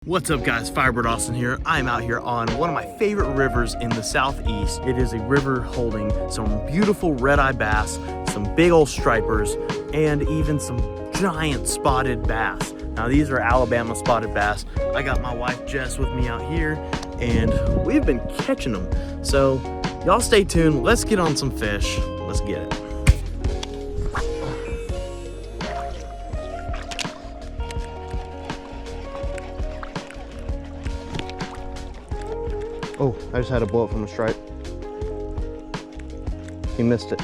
What's up guys, Firebird Austin here. I'm out here on one of my favorite rivers in the southeast. It is a river holding some beautiful red-eye bass, some big old stripers, and even some giant spotted bass. Now these are Alabama spotted bass. I got my wife Jess with me out here and we've been catching them. So y'all stay tuned, let's get on some fish. Let's get it. Oh, I just had a bullet from a stripe. He missed it.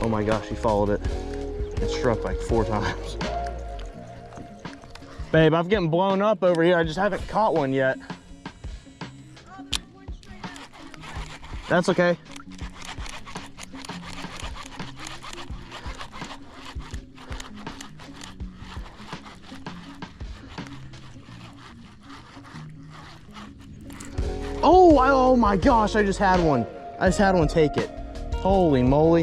Oh my gosh, he followed it. It struck like 4 times. Babe, I'm getting blown up over here. I just haven't caught one yet. That's okay. Oh my gosh, I just had one. I just had one take it. Holy moly.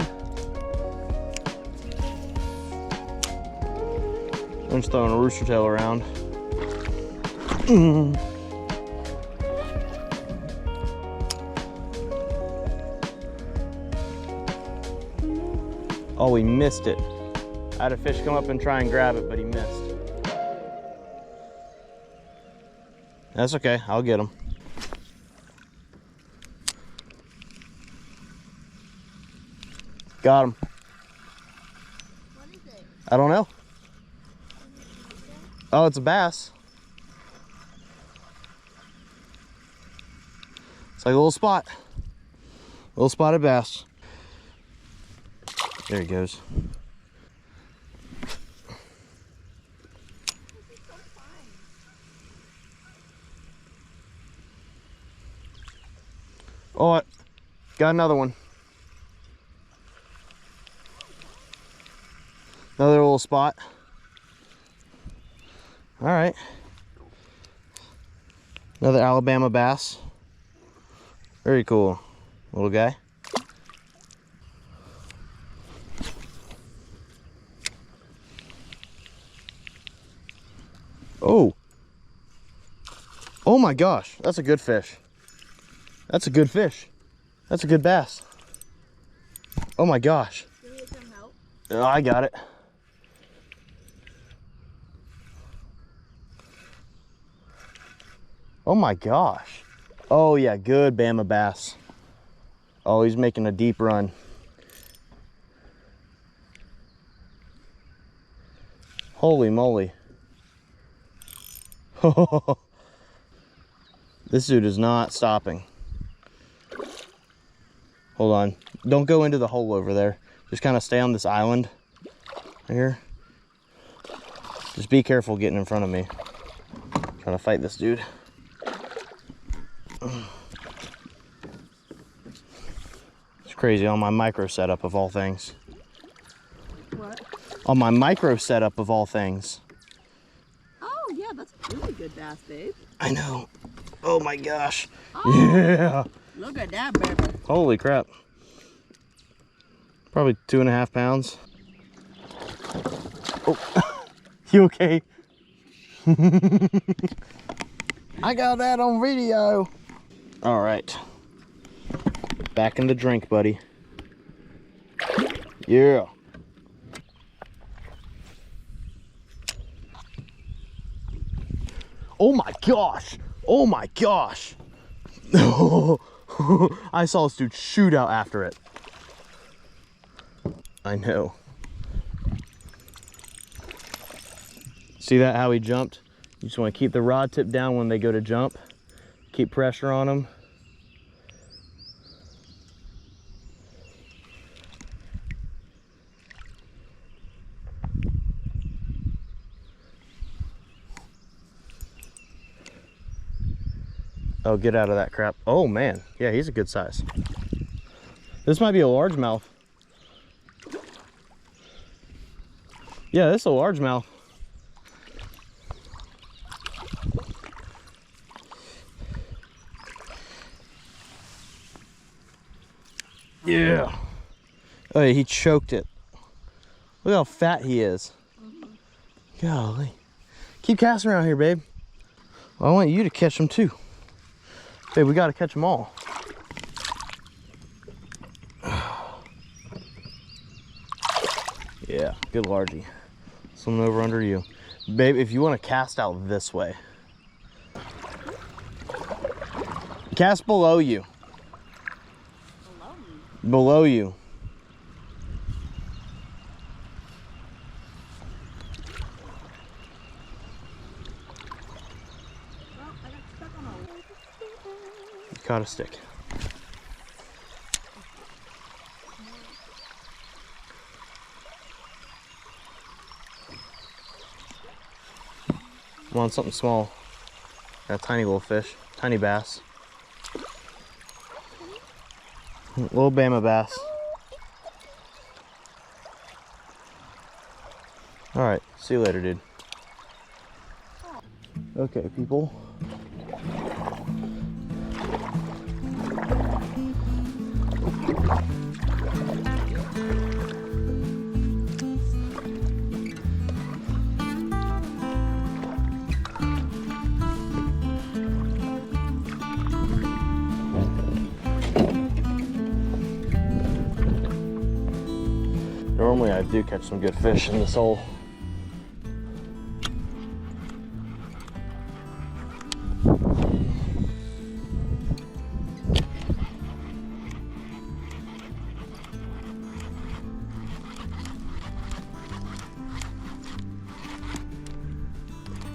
I'm just throwing a rooster tail around. Oh, he missed it. I had a fish come up and try and grab it, but he missed. That's okay, I'll get him. Got him. What is it? I don't know. Oh, it's a bass. It's like a little spot. Little spotted bass. There he goes. Oh, got another one. Another little spot. All right. Another Alabama bass. Very cool, little guy. Oh. Oh my gosh, that's a good fish. That's a good fish. That's a good bass. Oh my gosh. Do you need some help? Oh, I got it. Oh my gosh. Oh yeah, good Bama bass. Oh, he's making a deep run. Holy moly. This dude is not stopping. Hold on. Don't go into the hole over there. Just kind of stay on this island here. Just be careful getting in front of me. Trying to fight this dude. It's crazy on my micro setup of all things. What? On my micro setup of all things. Oh yeah, that's a really good bass, babe. I know. Oh my gosh. Oh, Yeah. look at that, baby. Holy crap. Probably 2.5 pounds. Oh, you okay? I got that on video. All right. Back in the drink, buddy. Yeah. Oh my gosh. Oh my gosh. I saw this dude shoot out after it. I know. See that, how he jumped? You just want to keep the rod tip down when they go to jump. Keep pressure on them. Oh, get out of that crap. Oh man, yeah, he's a good size. This might be a largemouth. Yeah, this is a largemouth. Yeah. Oh, yeah, he choked it. Look how fat he is. Golly. Keep casting around here, babe. Well, I want you to catch them too. Babe, we got to catch them all. Yeah, good largie. Swimming over under you. Babe, if you want to cast out this way. Cast below you. Below me. Below you. Oh, I got stuck on a... You caught a stick. I'm on something small. Got a tiny little fish, tiny bass. Little Bama bass. All right, see you later, dude. Okay, people. Normally I do catch some good fish in this hole.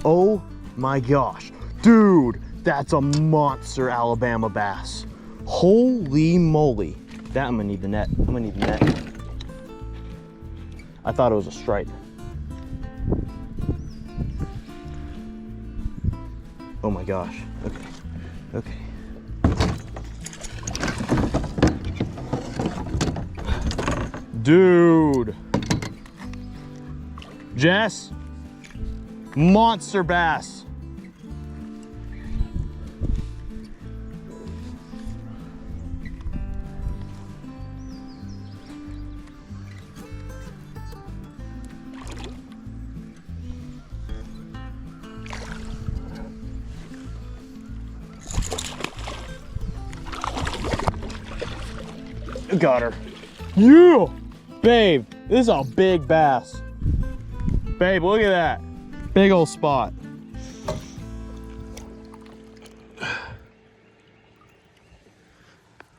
Oh my gosh, dude, that's a monster Alabama bass. Holy moly. That I'm gonna need the net. I'm gonna need the net. I thought it was a stripe. Oh my gosh. Okay. Okay. Dude. Jess. Monster bass. Got her. Yeah! Babe, this is a big bass. Babe, look at that. Big old spot.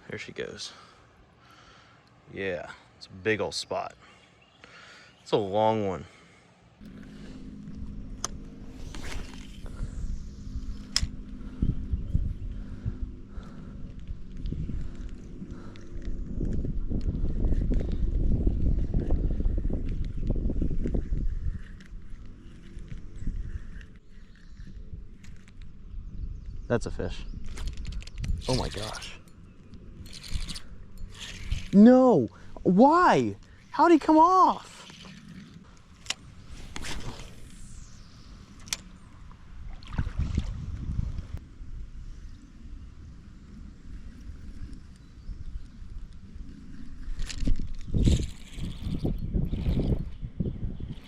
Here she goes. Yeah, it's a big old spot. It's a long one. That's a fish. Oh my gosh. No! Why? How'd he come off?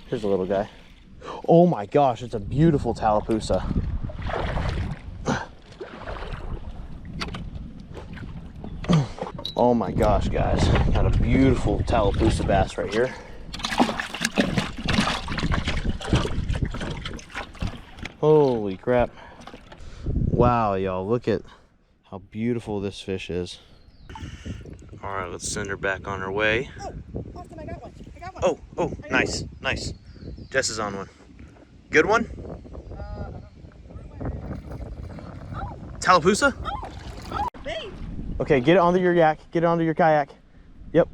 Here's a little guy. Oh my gosh, it's a beautiful Tallapoosa. Oh my gosh, guys. Got a beautiful Tallapoosa bass right here. Holy crap. Wow, y'all, look at how beautiful this fish is. All right, let's send her back on her way. Oh, Austin, I got one. I got one. Oh, nice, nice. Jess is on one. Good one? Tallapoosa? Oh, babe. Okay, get it onto your yak. Get it onto your kayak. Yep.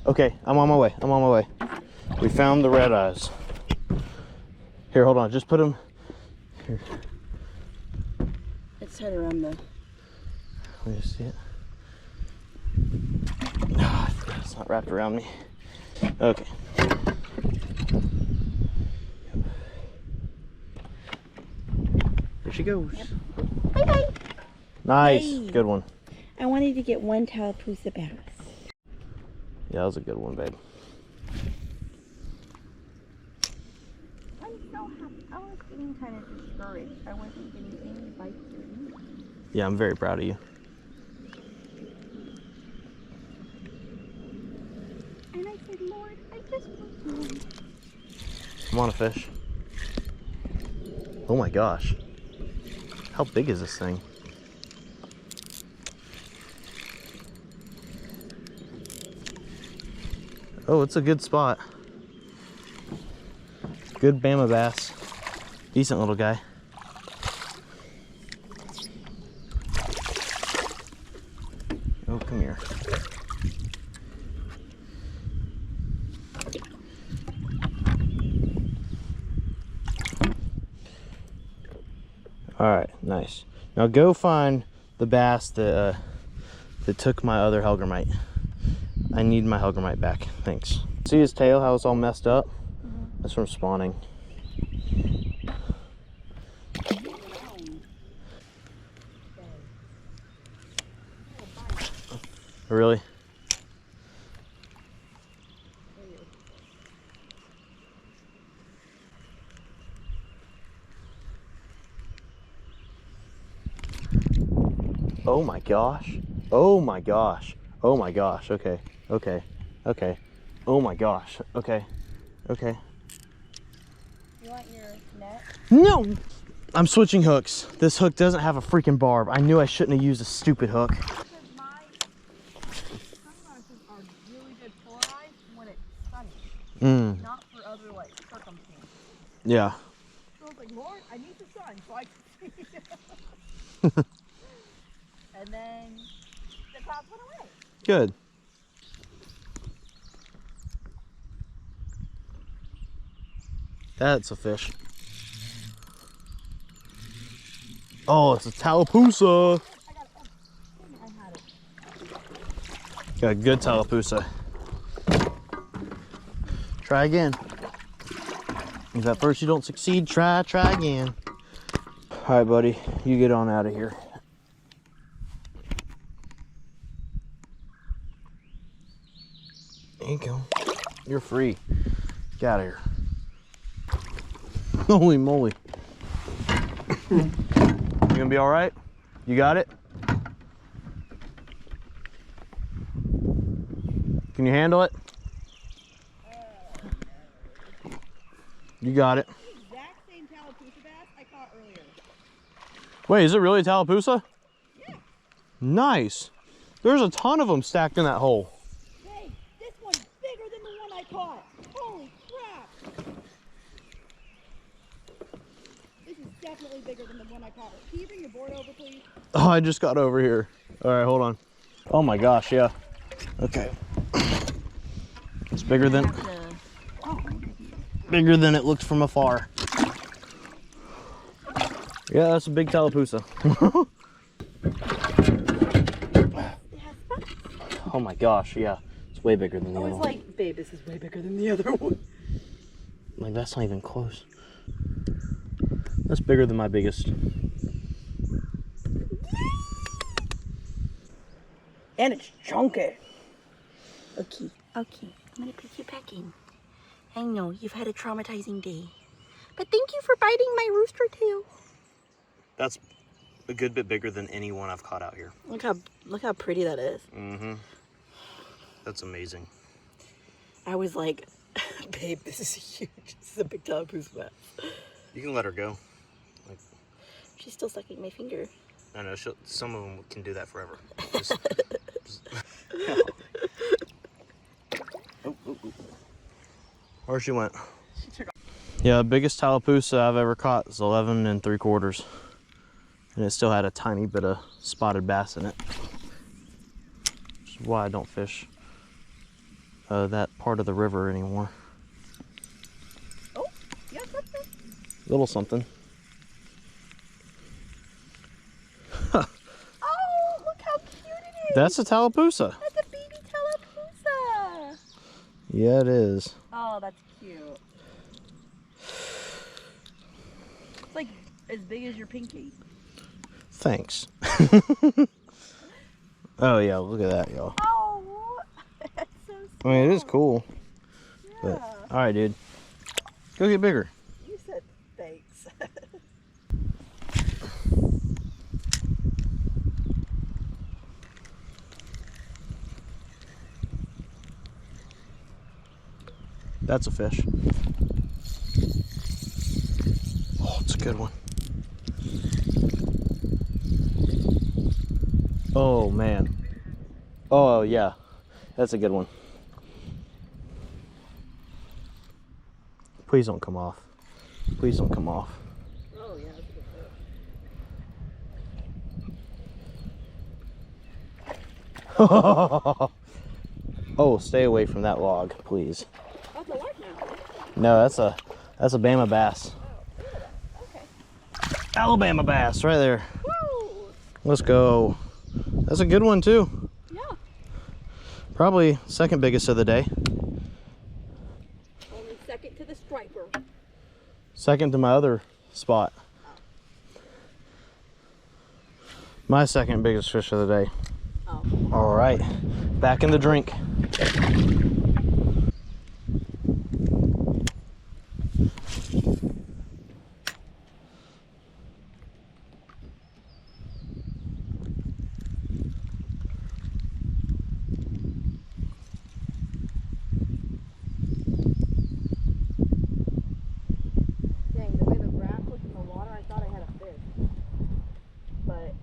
Okay, I'm on my way. I'm on my way. We found the red eyes. Here, hold on. Just put them here. It's tied around the... Let me just see it. No, it's not wrapped around me. Okay. There she goes. Yep. Bye-bye. Nice. Hey. Good one. I wanted to get one Tallapoosa bass. Yeah, that was a good one, babe. I'm so happy. I was getting kind of discouraged. I wasn't getting any bites or anything. Yeah, I'm very proud of you. And I said, Lord, I just want one. Come on, a fish. Oh my gosh. How big is this thing? Oh, it's a good spot. Good Bama bass. Decent little guy. Oh, come here. All right, nice. Now go find the bass that took my other Helgermite. I need my Helgermite back. Thanks. See his tail, how it's all messed up? That's from spawning. Really? Oh my gosh. Oh my gosh. Oh my gosh. Okay. Okay. Okay. Oh my gosh. Okay. Okay. You want your net? No! I'm switching hooks. This hook doesn't have a freaking barb. I knew I shouldn't have used a stupid hook. Because my sunglasses are really good polarized when it's sunny. Not for other like circumstances. Yeah. So I was like, Lord, I need the sun so I can see. And then the clouds went away. Good. That's a fish. Oh, it's a Tallapoosa. I got it. Oh, I had it. Got a good Tallapoosa. Try again. If at first you don't succeed, try again. All right, buddy, you get on out of here. There you go. You're free. Get out of here. Holy moly. You gonna be all right? You got it? Can you handle it? You got it. Exact same Tallapoosa bass I caught earlier. Wait, is it really a Tallapoosa? Yeah. Nice. There's a ton of them stacked in that hole. Hey, this one's bigger than the one I caught. Holy crap. This is definitely bigger than the one I caught. Can you bring your board over, please? Oh, I just got over here. All right, hold on. Oh my gosh, yeah. Okay. It's bigger than it looked from afar. Yeah, that's a big Tallapoosa. Oh my gosh, yeah. It's way bigger than the I other was one. like, babe, this is way bigger than the other one. Like, that's not even close. That's bigger than my biggest. And it's chunky. Okay, okay. I'm gonna put you back in. I know you've had a traumatizing day, but thank you for biting my rooster tail. That's a good bit bigger than any one I've caught out here. Look how pretty that is. Mm-hmm. That's amazing. I was like, babe, this is huge. This is a big Tallapoosa bass. You can let her go. She's still sucking my finger. I know, some of them can do that forever. Where she went? Yeah, the biggest Tallapoosa I've ever caught is 11 3/4. And it still had a tiny bit of spotted bass in it. Which is why I don't fish that part of the river anymore. Oh, yeah, something. Little something. Oh, look how cute it is. That's a Tallapoosa. That's a baby Tallapoosa. Yeah, it is. Oh, that's cute. It's like as big as your pinky. Thanks. Oh yeah, look at that, y'all. Oh, that's so I mean, it is cool. Yeah. But, all right, dude. Go get bigger. You said thanks. That's a fish. Oh, it's a good one. Oh, man. Oh, yeah. That's a good one. Please don't come off. Please don't come off. Oh, yeah, that's a good fish. Oh, stay away from that log, please. Oh, it's a largemouth. No, that's a Bama bass. Oh, okay. Alabama bass right there. Woo! Let's go. That's a good one too. Yeah. Probably second biggest of the day. Only second to the striper. Second to my other spot. My second biggest fish of the day. Oh. All right, back in the drink. Dang, the way the grass looked in the water, I thought I had a fish. But,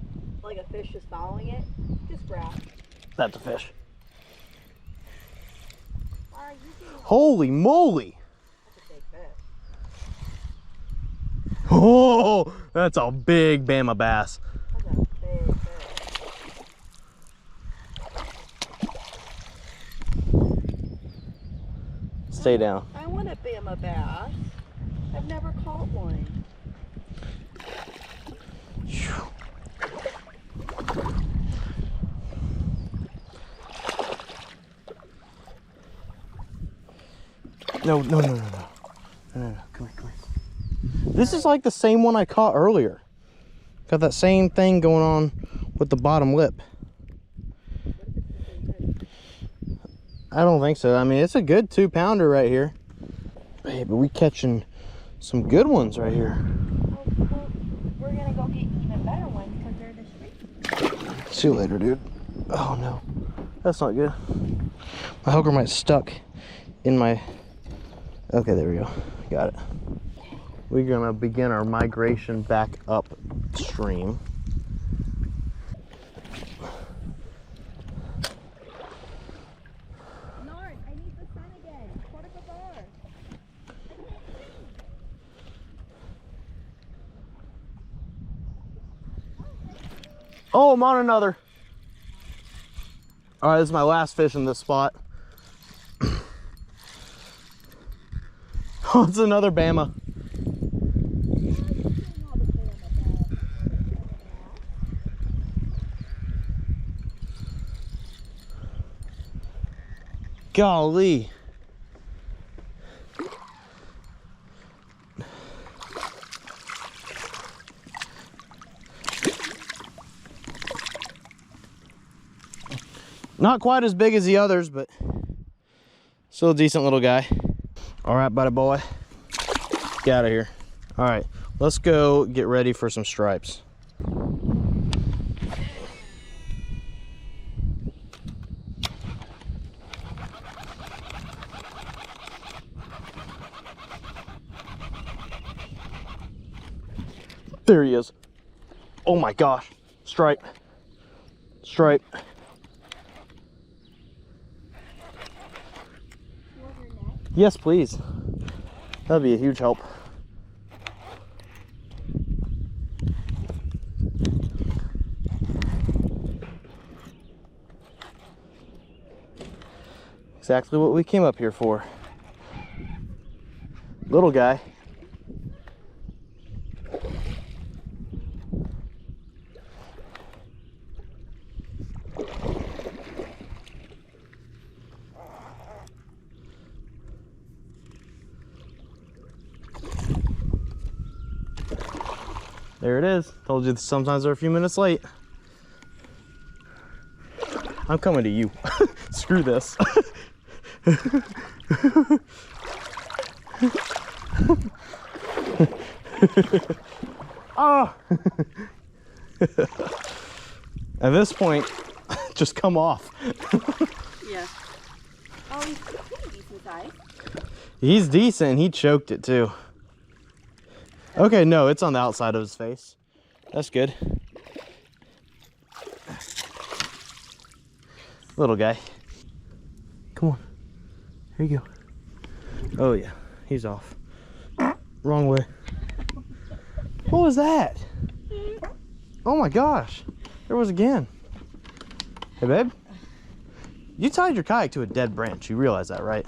like a fish just following it, just grass. That's a fish. Why are you doing that? Holy moly! That's a big fish. Oh, that's a big Bama bass. That's a big fish. Stay down. I want a Bama bass. I've never caught one. No. No, come here. This is like the same one I caught earlier. Got that same thing going on with the bottom lip. I don't think so. I mean, it's a good 2-pounder right here. Hey, but we catching some good ones right here. Well, we're gonna go get even better ones because they're the street. See you later, dude. Oh no, that's not good. My hooker might stuck in my... Okay, there we go. Got it. We're gonna begin our migration back upstream. Nard, I need the sun again. Por favor. Oh, I'm on another. All right, this is my last fish in this spot. Oh, it's another Bama. Golly. Not quite as big as the others, but still a decent little guy. All right, buddy boy, get out of here. All right, let's go get ready for some stripes. There he is. Oh my gosh, stripe, stripe. Yes, please. That'd be a huge help. Exactly what we came up here for. Little guy. There it is. Told you sometimes they're a few minutes late. I'm coming to you. Screw this. Oh! At this point, just come off. Yeah. Oh, he's pretty decent size. He's decent. He choked it too. Okay, no, it's on the outside of his face. That's good. Little guy. Come on. Here you go. Oh yeah, he's off. Wrong way. What was that? Oh my gosh. There was again. Hey babe. You tied your kayak to a dead branch. You realize that, right?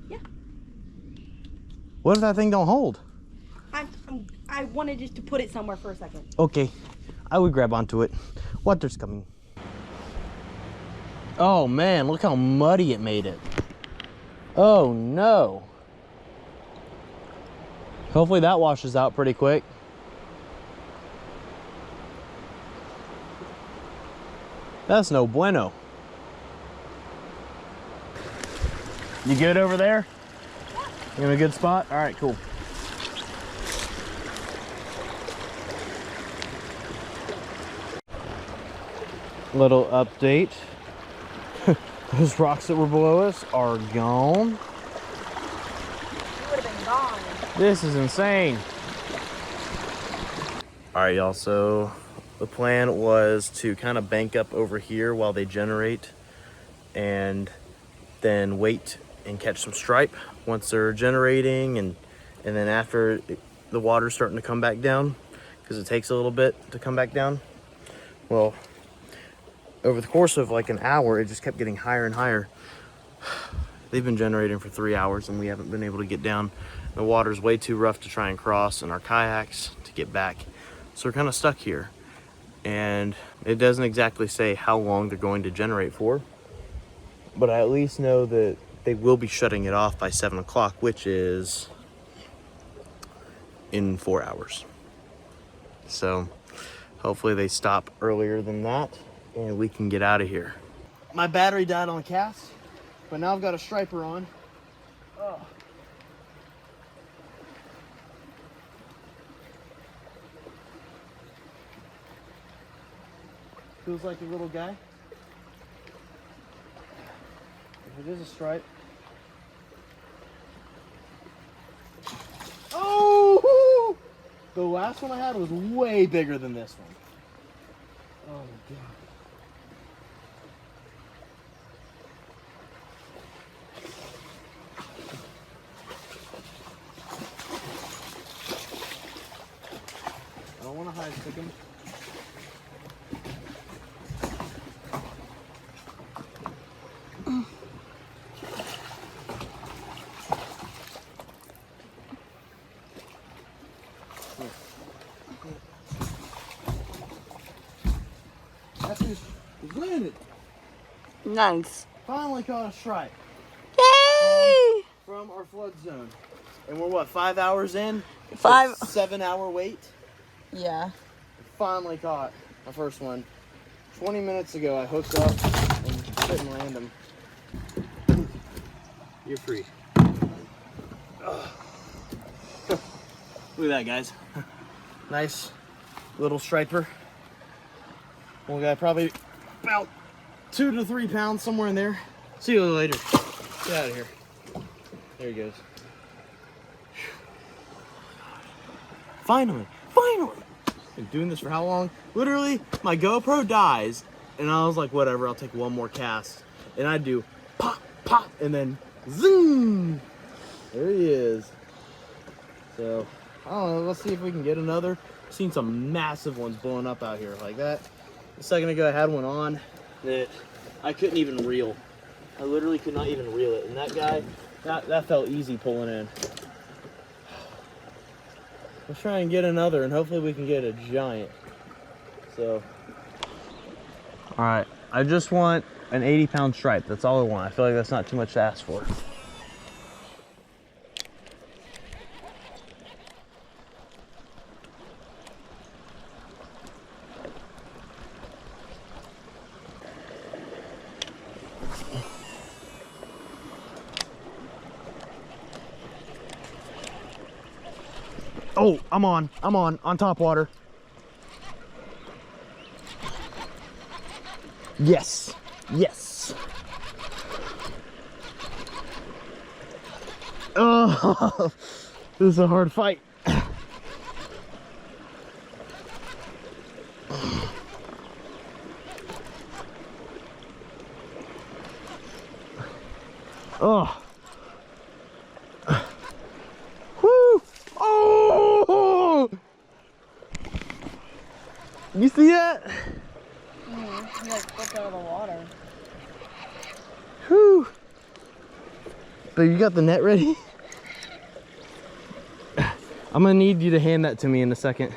Yeah. What if that thing don't hold? I wanted just to put it somewhere for a second. Okay. I would grab onto it. Water's coming. Oh man, look how muddy it made it. Oh no. Hopefully that washes out pretty quick. That's no bueno. You good over there? You in a good spot? All right, cool. Little update. Those rocks that were below us are gone. You would have been gone. This is insane. All right, y'all, so the plan was to kind of bank up over here while they generate and then wait and catch some stripe once they're generating, and then after the water's starting to come back down, because it takes a little bit to come back down. Well, over the course of like an hour, it just kept getting higher and higher. They've been generating for 3 hours and we haven't been able to get down. The water's way too rough to try and cross in our kayaks to get back. So we're kind of stuck here. And it doesn't exactly say how long they're going to generate for, but I at least know that they will be shutting it off by 7 o'clock, which is in 4 hours. So hopefully they stop earlier than that and we can get out of here. My battery died on the cast, but now I've got a striper on. Oh. Feels like a little guy. If it is a stripe. Oh! The last one I had was way bigger than this one. Oh my god. I don't want to hide stick him. That's just landed. Nice. Finally caught a stripe. Yay! From our flood zone. And we're what, 5 hours in? 5. 7 hour wait. Yeah. Finally caught my first one. 20 minutes ago I hooked up and couldn't land them. You're free. Ugh. Look at that, guys. Nice little striper. Little guy, probably about 2 to 3 pounds, somewhere in there. See you later. Get out of here. There he goes. Finally. Been doing this for how long? Literally, my GoPro dies, and I was like, whatever, I'll take one more cast. And I do pop, pop, and then zoom. There he is. So, I don't know, let's see if we can get another. I've seen some massive ones blowing up out here like that. A second ago, I had one on that I couldn't even reel. I literally could not even reel it. And that guy, that felt easy pulling in. Let's try and get another, and hopefully we can get a giant. So, all right, I just want an 80-pound stripe. That's all I want. I feel like that's not too much to ask for. Oh, I'm on top water. Yes, yes. Oh, this is a hard fight. Oh. Woo! Oh! You see that? He like flipped out of the water. Whew. So you got the net ready? I'm gonna need you to hand that to me in a second.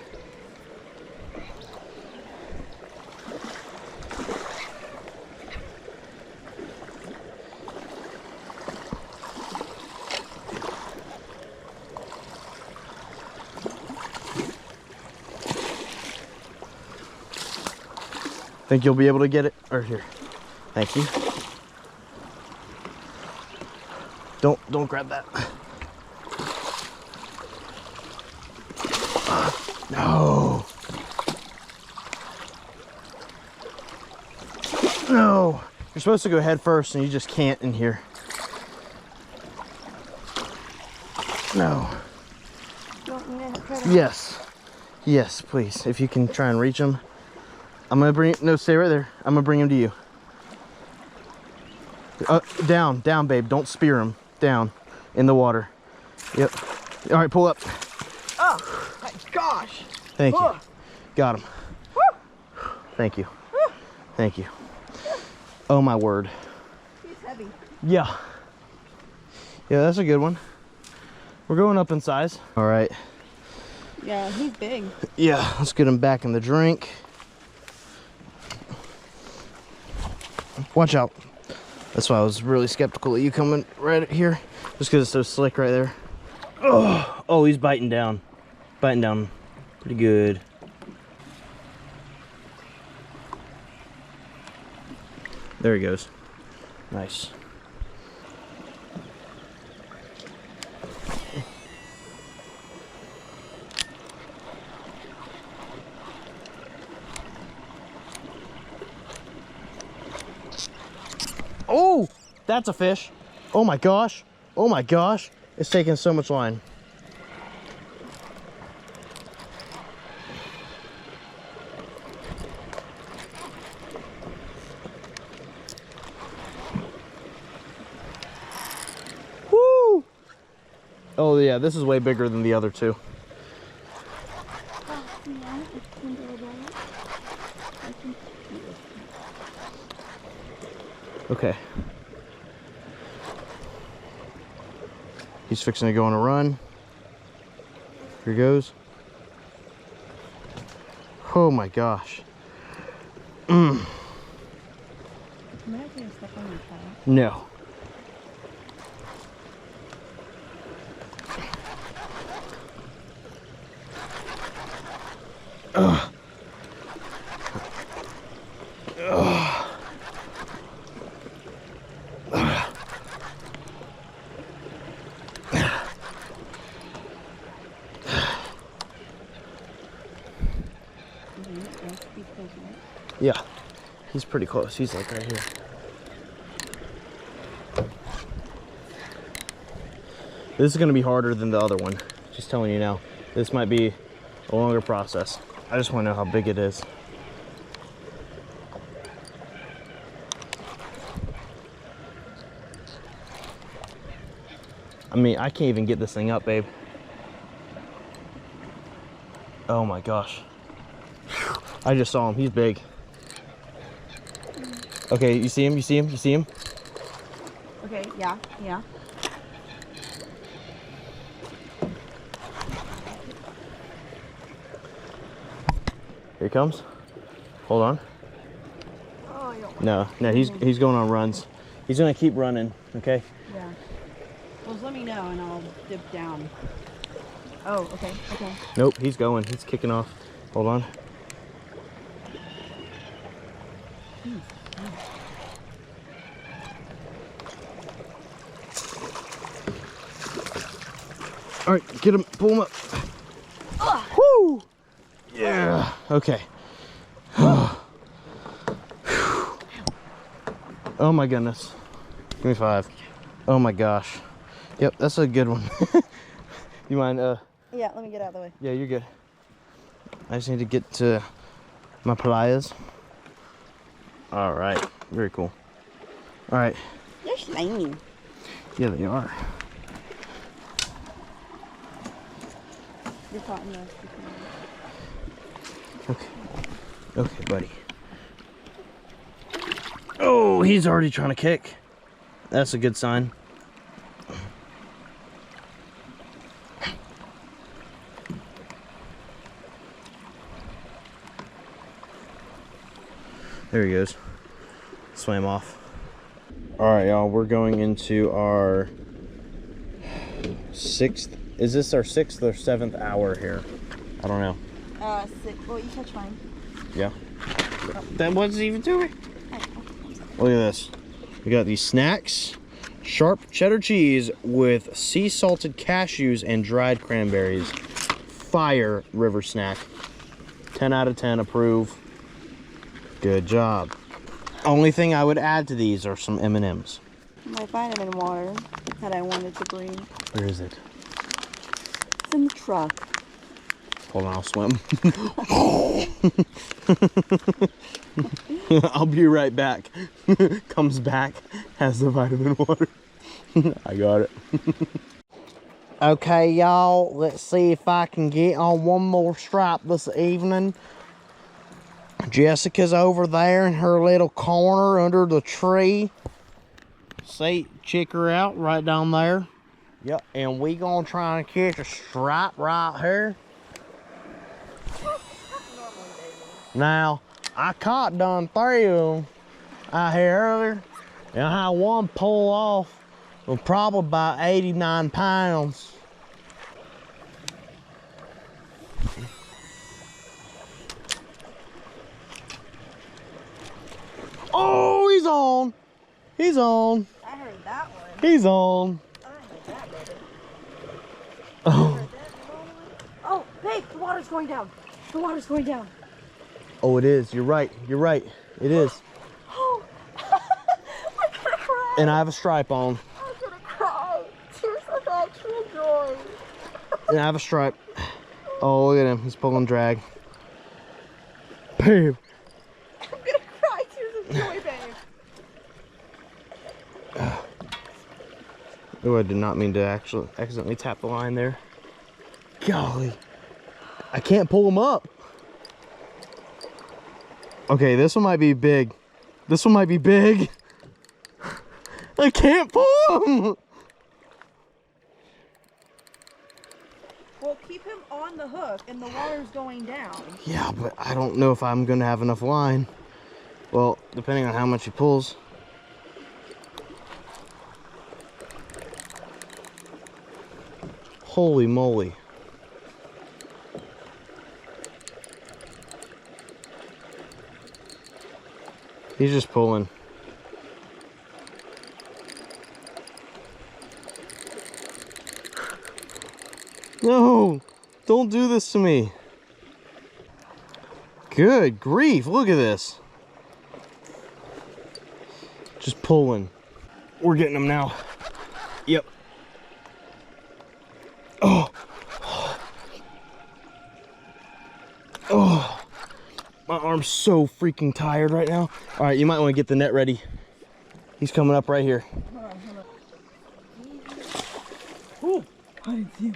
Think you'll be able to get it? Or here. Thank you. Don't grab that. No. No. You're supposed to go head first and you just can't in here. No. Yes. Yes, please. If you can try and reach them. I'm gonna bring, no, stay right there. I'm gonna bring him to you. Down, babe. Don't spear him. Down in the water. Yep. All right, pull up. Oh my gosh. Thank you. Got him. Thank you. Thank you. Oh my word. He's heavy. Yeah. Yeah, that's a good one. We're going up in size. All right. Yeah, he's big. Yeah, let's get him back in the drink. Watch out. That's why I was really skeptical of you coming right here. Just because it's so slick right there. Oh, he's biting down. Biting down pretty good. There he goes. Nice. Oh, that's a fish. Oh my gosh. Oh my gosh. It's taking so much line. Woo! Oh yeah, this is way bigger than the other two. Okay. He's fixing to go on a run. Here he goes. Oh my gosh. Am I gonna step on your kayak? No. Ugh. Ugh. Yeah, he's pretty close. He's like right here. This is gonna be harder than the other one. Just telling you now. This might be a longer process. I just wanna know how big it is. I mean, I can't even get this thing up, babe. Oh my gosh. I just saw him, he's big. Okay, you see him, you see him, you see him? Okay, yeah, yeah. Here he comes. Hold on. Oh, I don't No, he's going on runs. He's gonna keep running, okay? Yeah. Well, just let me know and I'll dip down. Oh, okay, okay. Nope, he's going, he's kicking off. Hold on. All right, get him, pull him up. Yeah. Okay. Oh my goodness. Give me 5. Oh my gosh. Yep, that's a good one. You mind? Yeah, let me get out of the way. Yeah, you're good. I just need to get to my pliers. All right. Very cool. All right. They're slimy. Yeah, they are. You're caught in the... Okay. Okay, buddy. Oh, he's already trying to kick. That's a good sign. There he goes. Swam off. All right, y'all, we're going into our 6th. Is this our 6th or 7th hour here? I don't know. 6. Well, you catch mine. Yeah. That wasn't even doing. Look at this. We got these snacks. Sharp cheddar cheese with sea salted cashews and dried cranberries. Fire river snack. 10 out of 10 approve. Good job. Only thing I would add to these are some M&Ms. My vitamin water that I wanted to bring. Where is it? It's in the truck. Hold on, I'll swim. I'll be right back. Comes back, has the vitamin water. I got it. Okay, y'all, let's see if I can get on one more stripe this evening. Jessica's over there in her little corner under the tree. See, check her out right down there. Yep, and we gonna try and catch a stripe right here. Now, I caught done 3 of them out here earlier, and I had one pull off with probably about 89 pounds. Oh, he's on. He's on. I heard that one. He's on. I heard that, baby. Oh. Oh, babe, the water's going down. The water's going down. Oh, it is. You're right. You're right. It is. Oh, I'm gonna cry. And I have a stripe on. I'm gonna cry. Tears of actual joy. And I have a stripe. Oh, look at him. He's pulling drag. Babe. I'm gonna cry. Tears of joy, babe. Oh, I did not mean to actually accidentally tap the line there. Golly. I can't pull him up. Okay, this one might be big. This one might be big. I can't pull him. Well, keep him on the hook and the water's going down. Yeah, but I don't know if I'm gonna have enough line. Well, depending on how much he pulls. Holy moly. He's just pulling. No, don't do this to me. Good grief, look at this. Just pulling. We're getting them now. Yep. Oh. Oh. My arm's so freaking tired right now. All right, you might want to get the net ready. He's coming up right here. Hold on, hold on. Ooh, I didn't see him.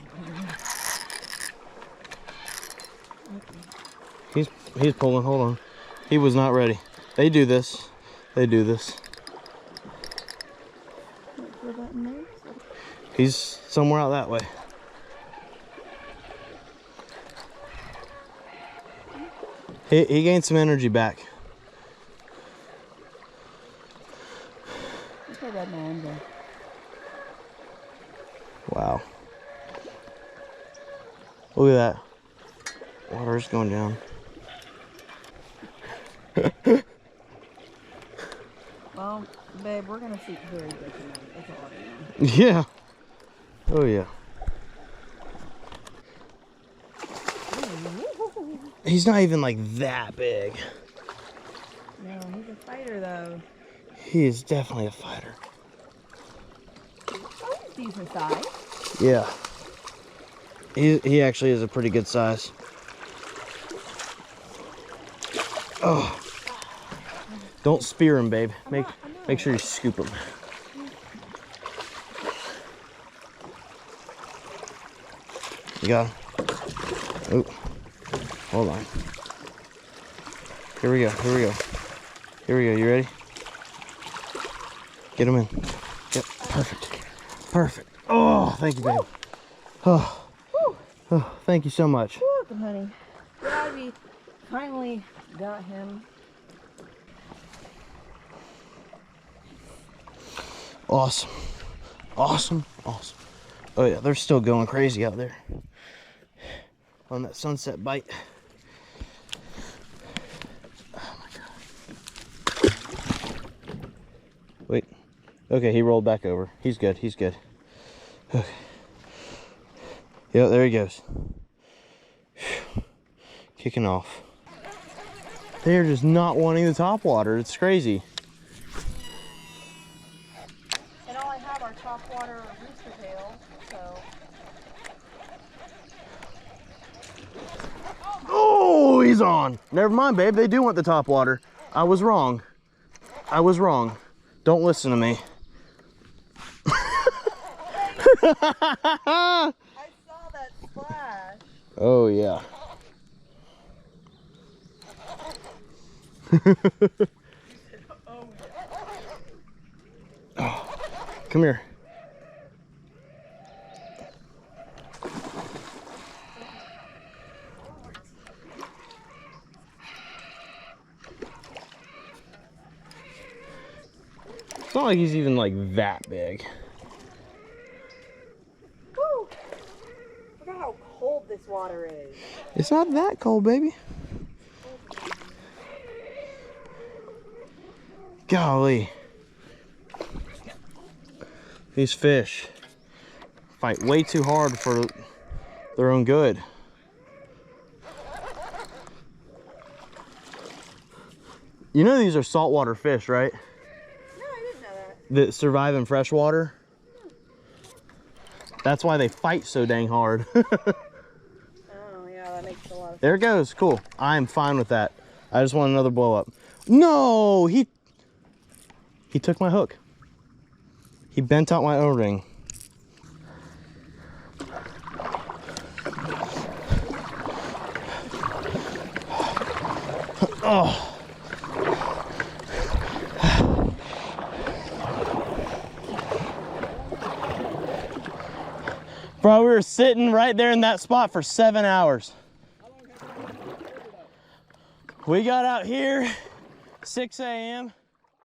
He's pulling, hold on. He was not ready. They do this. They do this. He's somewhere out that way. He gained some energy back. Wow. Look at that. Water's going down. Well, babe, we're gonna sleep very good tonight. That's all I know. Yeah. Oh yeah. He's not even like that big. No, he's a fighter though. He is definitely a fighter. Oh, he's decent size. Yeah. He actually is a pretty good size. Oh. Don't spear him, babe. Make sure you scoop him. You got him? Oh. Hold on. Here we go. Here we go. Here we go. You ready? Get him in. Yep. Perfect. Perfect. Oh, thank you, babe. Oh. Oh, thank you so much. You're welcome, honey. Glad we finally got him. Awesome. Awesome. Awesome. Oh yeah, they're still going crazy out there on that sunset bite. Oh my God. Wait. Okay, he rolled back over. He's good. He's good. Okay. Yep, there he goes. Kicking off. They're just not wanting the top water. It's crazy. And all I have are topwater rooster tails, so. Oh, he's on. Never mind, babe. They do want the top water. I was wrong. I was wrong. Don't listen to me. I saw that splash. Oh, yeah. Oh, come here. It's not like he's even like that big. Woo! Look at how cold this water is. It's not that cold, baby. Golly. These fish fight way too hard for their own good. You know these are saltwater fish, right? No, I didn't know that. That survive in fresh water. That's why they fight so dang hard. Oh, yeah, that makes a lot of sense. There it goes. Cool. I am fine with that. I just want another blow up. No, he took my hook. He bent out my O-ring. Oh. Bro, we were sitting right there in that spot for 7 hours. We got out here 6 a.m.